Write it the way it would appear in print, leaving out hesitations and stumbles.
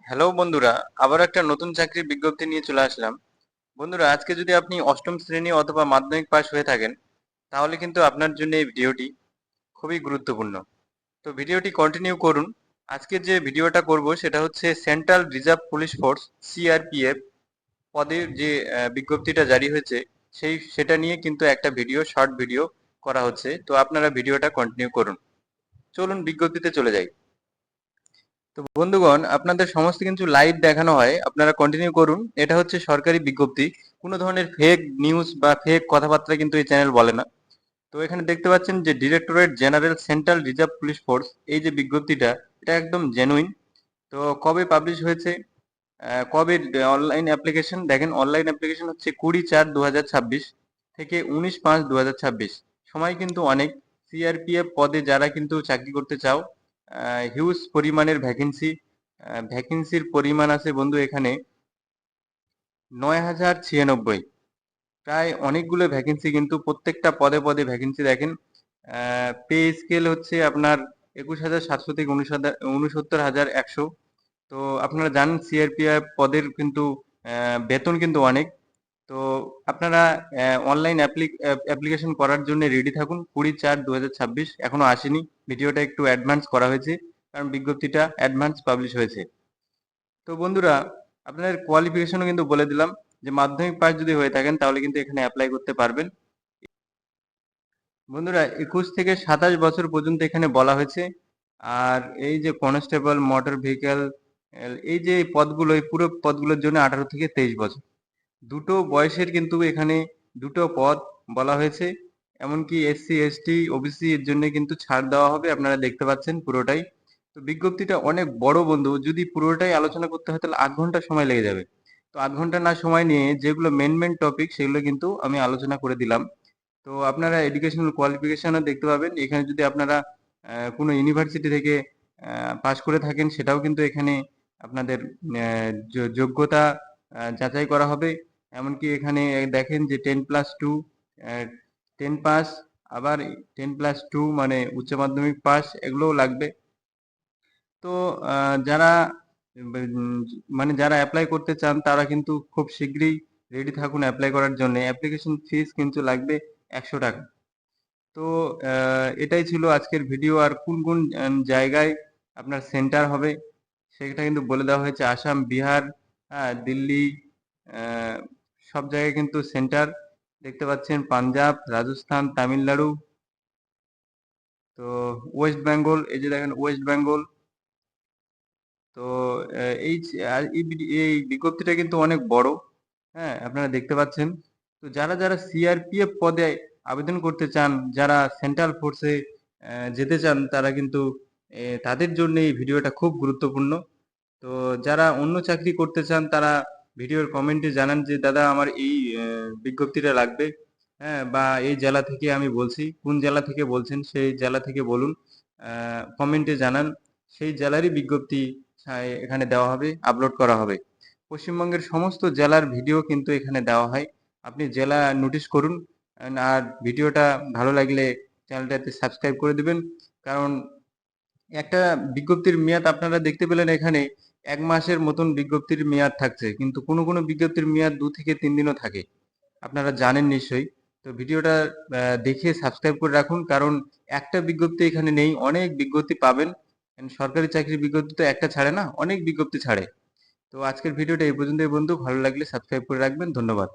Hello বন্ধুরা, আবার একটা নতুন চাকরির বিজ্ঞপ্তি নিয়ে চলে আসলাম। বন্ধুরা, আজকে যদি আপনি অষ্টম শ্রেণী অথবা মাধ্যমিক পাশ হয়ে থাকেন, তাহলে কিন্তু আপনার জন্য এই ভিডিওটি খুবই গুরুত্বপূর্ণ। তো ভিডিওটি কন্টিনিউ করুন। আজকে যে ভিডিওটা করব সেটা হচ্ছে central reserve police force CRPF পদের যে বিজ্ঞপ্তিটা জারি হয়েছে সেটা নিয়ে কিন্তু একটা শর্ট ভিডিও করা হচ্ছে। তো আপনারা ভিডিওটা কন্টিনিউ করুন। চলুন বিজ্ঞপ্তিতে চলে যাই। তো বন্ধুগণ, আপনাদের সমস্ত কিছু লাইভ দেখানো হয়, আপনারা কন্টিনিউ করুন। এটা হচ্ছে সরকারি বিজ্ঞপ্তি। কোনো ধরনের ফেক নিউজ বা ফেক কথাবার্তা কিন্তু এই চ্যানেল বলে না। তো এখানে দেখতে পাচ্ছেন যে directorate general central reserve police force, এই যে বিজ্ঞপ্তিটা, এটা একদম জেনুইন। তো কবে পাবলিশ হয়েছে, কবে অনলাইন অ্যাপ্লিকেশন, দেখেন অনলাইন অ্যাপ্লিকেশন হচ্ছে 20/4/2026 থেকে 19/5/2026। সময় কিন্তু অনেক। সিআরপিএফ পদে যারা কিন্তু চাকরি করতে চাও, হিউজ পরিমাণের ভ্যাকেন্সির পরিমাণ আছে বন্ধু এখানে 9,096। প্রায় অনেকগুলো ভ্যাকেন্সি, কিন্তু প্রত্যেকটা পদে পদে ভ্যাকেন্সি দেখেন। পে স্কেল হচ্ছে আপনার 21,700 থেকে 69,100। তো আপনারা জানেন সিআরপিএফ পদের কিন্তু বেতন কিন্তু অনেক। তো আপনারা অনলাইন অ্যাপ্লিকেশন করার জন্য রেডি থাকুন। 20/4/2026 এখনো আসেনি। ভিডিওটা একটু অ্যাডভান্স করা হয়েছে, কারণ বিজ্ঞপ্তিটা অ্যাডভান্স পাবলিশ হয়েছে। তো বন্ধুরা, আপনাদের কোয়ালিফিকেশনও কিন্তু বলে দিলাম, যে মাধ্যমিক পাস যদি হয়ে থাকেন তাহলে কিন্তু এখানে অ্যাপ্লাই করতে পারবেন। বন্ধুরা, 21 থেকে 27 বছর পর্যন্ত এখানে বলা হয়েছে। আর এই যে কনস্টেবল মোটর ভেহিকেল, এই যে পদগুলো, এই পুরো পদগুলোর জন্য 18 থেকে 23 বছর। দুটো বয়সের কিন্তু এখানে দুটো পদ বলা হয়েছে। এমনকি এসসি এসটি ওবিসি এর জন্য কিন্তু ছাড় দেওয়া হবে, আপনারা দেখতে পাচ্ছেন পুরোটাই। তো বিজ্ঞপ্তিটা অনেক বড় বন্ধু, যদি পুরোটাই আলোচনা করতে হয় তাহলে 8 ঘন্টা সময় লেগে যাবে। তো 8 ঘন্টা না সময় নিয়ে যেগুলো মেন টপিক সেগুলো কিন্তু আমি আলোচনা করে দিলাম। তো আপনারা এডুকেশনাল কোয়ালিফিকেশনও দেখতে পাবেন এখানে। যদি আপনারা কোনো ইউনিভার্সিটি থেকে পাশ করে থাকেন, সেটাও কিন্তু এখানে আপনাদের যোগ্যতা যাচাই করা হবে। এমনকি এখানে দেখেন যে 10+2, 10 পাস, আবার 10+2 মানে উচ্চ মাধ্যমিক পাস, এগুলোও লাগবে। তো যারা উম, মানে যারা অ্যাপ্লাই করতে চান তারা কিন্তু খুব শীঘ্রই রেডি থাকুন অ্যাপ্লাই করার জন্য। অ্যাপ্লিকেশন ফিস কিন্তু লাগবে 100 টাকা। তো এটাই ছিল আজকের ভিডিও। আর কোন কোন জায়গায় আপনার সেন্টার হবে সেটা কিন্তু বলে দেওয়া হয়েছে। আসাম, বিহার, দিল্লি, আহ, সব জায়গায় কিন্তু সেন্টার দেখতে পাচ্ছেন। পাঞ্জাব, রাজস্থান, তামিলনাড়ু, তো ওয়েস্ট বেঙ্গল, এই যে দেখেন ওয়েস্ট বেঙ্গল। তো এই বিজ্ঞপ্তিটা কিন্তু অনেক বড়। হ্যাঁ, আপনারা দেখতে পাচ্ছেন। তো যারা যারা সিআরপিএফ পদে আবেদন করতে চান, যারা সেন্ট্রাল ফোর্সে যেতে চান, তারা কিন্তু তাদের জন্য এই ভিডিওটা খুব গুরুত্বপূর্ণ। তো যারা অন্য চাকরি করতে চান তারা ভিডিওর কমেন্টে জানান যে দাদা আমার এই বিজ্ঞপ্তিটা লাগবে। হ্যাঁ, বা এই জেলা থেকে আমি বলছি, কোন জেলা থেকে বলছেন সেই জেলা থেকে বলুন, কমেন্টে জানান। সেই জেলারই বিজ্ঞপ্তি এখানে দেওয়া হবে, আপলোড করা হবে। পশ্চিমবঙ্গের সমস্ত জেলার ভিডিও কিন্তু এখানে দেওয়া হয়। আপনি জেলা নোটিশ করুন। আর ভিডিওটা ভালো লাগলে চ্যানেলটাতে সাবস্ক্রাইব করে দিবেন। কারণ একটা বিজ্ঞপ্তির মেয়াদ আপনারা দেখতে পেলেন এখানে 1 মাসের মতন বিজ্ঞপ্তির মেয়াদ থাকছে, কিন্তু কোনো কোনো বিজ্ঞপ্তির মেয়াদ 2 থেকে 3 দিনও থাকে। আপনারা জানেন নিশ্চয়ই। তো ভিডিওটা দেখে সাবস্ক্রাইব করে রাখুন, কারণ একটা বিজ্ঞপ্তি এখানে নেই, অনেক বিজ্ঞপ্তি পাবেন। সরকারি চাকরির বিজ্ঞপ্তি তো একটা ছাড়ে না, অনেক বিজ্ঞপ্তি ছাড়ে। তো আজকের ভিডিওটা এই পর্যন্তই বন্ধু। ভালো লাগলে সাবস্ক্রাইব করে রাখবেন। ধন্যবাদ।